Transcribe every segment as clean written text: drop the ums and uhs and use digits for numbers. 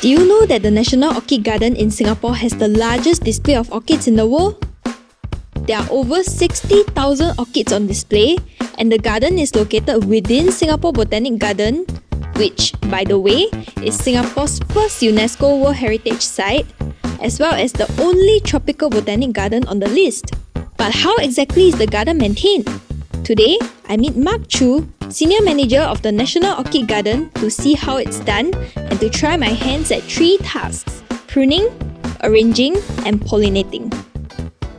Do you know that the National Orchid Garden in Singapore has the largest display of orchids in the world? There are over 60,000 orchids on display, and the garden is located within Singapore Botanic Garden, which, by the way, is Singapore's first UNESCO World Heritage Site, as well as the only tropical botanic garden on the list. But how exactly is the garden maintained? Today, I meet Mark Chu, Senior Manager of the National Orchid Garden, to see how it's done and to try my hands at 3 tasks: pruning, arranging, and pollinating.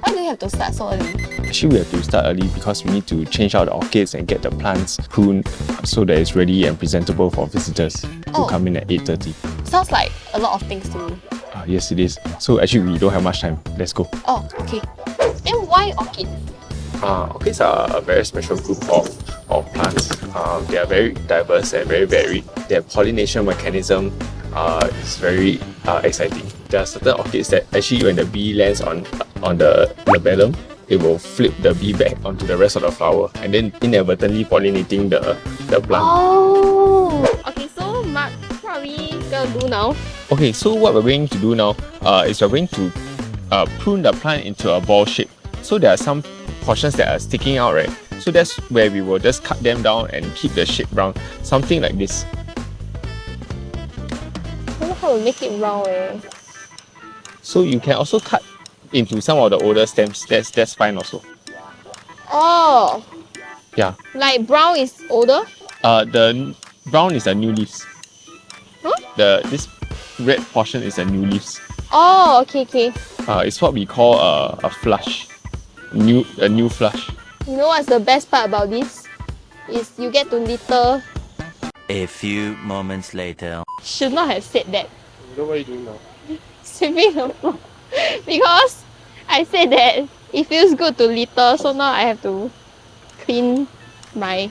Why do you have to start so early? Actually, we have to start early because we need to change out the orchids and get the plants pruned so that it's ready and presentable for visitors who come in at 8:30. Sounds like a lot of things to do. Yes, it is. So actually, we don't have much time. Let's go. Oh, okay. Then why orchid? Orchids are a very special group of plants. They are very diverse and very varied. Their pollination mechanism is very exciting. There are certain orchids that actually when the bee lands on the labellum, it will flip the bee back onto the rest of the flower and then inadvertently pollinating the plant. Oh! Okay, so Mark, what are we gonna do now? Okay, so what we're going to do now is we're going to prune the plant into a ball shape. So there are some portions that are sticking out, right? So that's where we will just cut them down and keep the shape round. Something like this. I don't know how to make it round. So you can also cut into some of the older stems. That's fine also. Oh! Yeah. Like brown is older? The brown is the new leaves. Huh? This red portion is the new leaves. Oh, okay. It's what we call a flush. A new flush. You know what's the best part about this? Is you get to litter. A few moments later. Should not have said that. You know what are you doing now? Sweeping the floor. Because I said that it feels good to litter, so now I have to clean my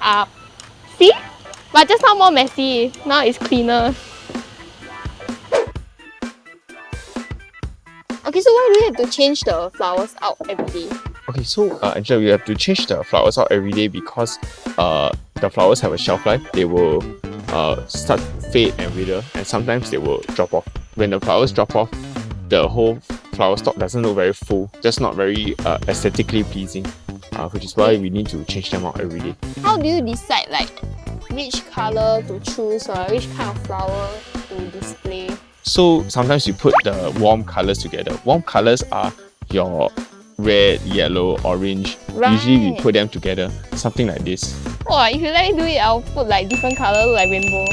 up. See? But just now more messy. Now it's cleaner. Okay, so why do we have to change the flowers out every day? Okay, so Angela, we have to change the flowers out every day because the flowers have a shelf life. They will start to fade and wither, and sometimes they will drop off. When the flowers drop off, the whole flower stalk doesn't look very full, just not very aesthetically pleasing, which is why we need to change them out every day. How do you decide like which color to choose or which kind of flower to display? So sometimes you put the warm colors together. Warm colors are your red, yellow, orange. Right. Usually we put them together, something like this. Oh, if you let me do it, I'll put like different color, like rainbow.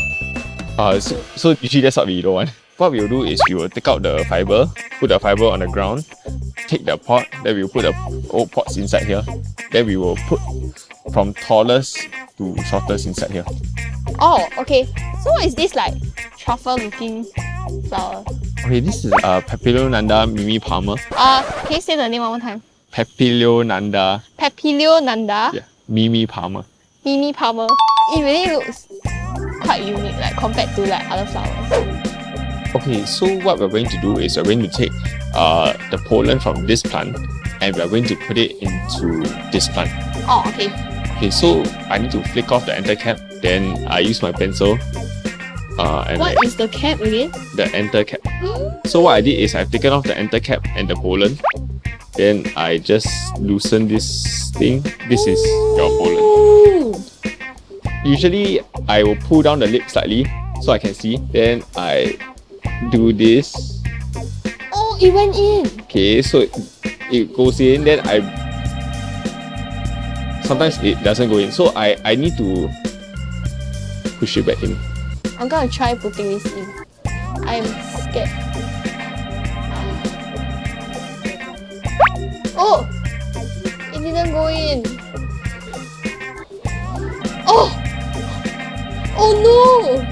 So usually that's what we don't want. What we'll do is we will take out the fiber, put the fiber on the ground, take the pot, then we'll put the old pots inside here. Then we will put from tallest to shortest inside here. Oh, okay. So what is this like truffle looking flower? Okay, this is Papilionanda Mimi Palmer. Can you say the name one more time? Papilionanda. Papilionanda? Yeah, Mimi Palmer. Mimi Palmer. It really looks quite unique, like compared to like other flowers. Okay, so what we're going to do is we're going to take the pollen from this plant and we're going to put it into this plant. Oh, okay. Okay, so I need to flick off the enter cap. Then I use my pencil. And What is the cap again? the enter cap. So what I did is I've taken off the enter cap and the pollen. Then I just loosen this thing. This is your pollen. Ooh. Usually I will pull down the lip slightly so I can see. Then I do this. Oh, it went in. Okay, so it goes in. Then sometimes it doesn't go in. So I need to push it back in. I'm gonna try putting this in. I'm scared. Oh! It didn't go in. Oh! Oh no!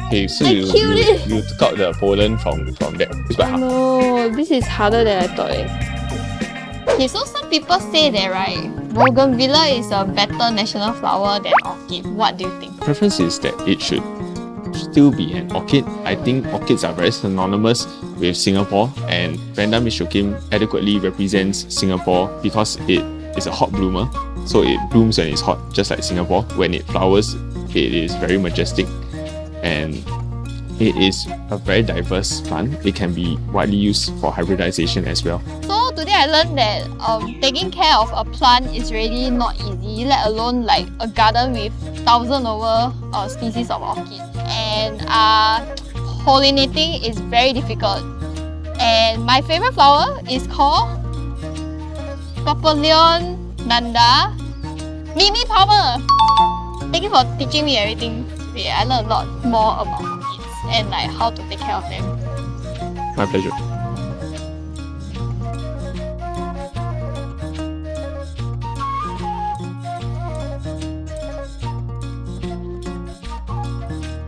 Okay, so I you killed it. you took out the pollen from that. It's quite hard. No, this is harder than I thought. Okay, so some people say that, right, bougainvillea is a better national flower than orchid. What do you think? Preference is that it should still be an orchid. I think orchids are very synonymous with Singapore, and Vanda Miss Joaquim adequately represents Singapore because it is a hot bloomer. So it blooms when it's hot, just like Singapore. When it flowers, it is very majestic. And it is a very diverse plant. It can be widely used for hybridization as well. So today I learned that taking care of a plant is really not easy, let alone like a garden with 1,000 over species of orchids. And pollinating is very difficult. And my favorite flower is called Papillon Nanda Mimi Palmer. Thank you for teaching me everything today. I learned a lot more about orchids and like how to take care of them. My pleasure.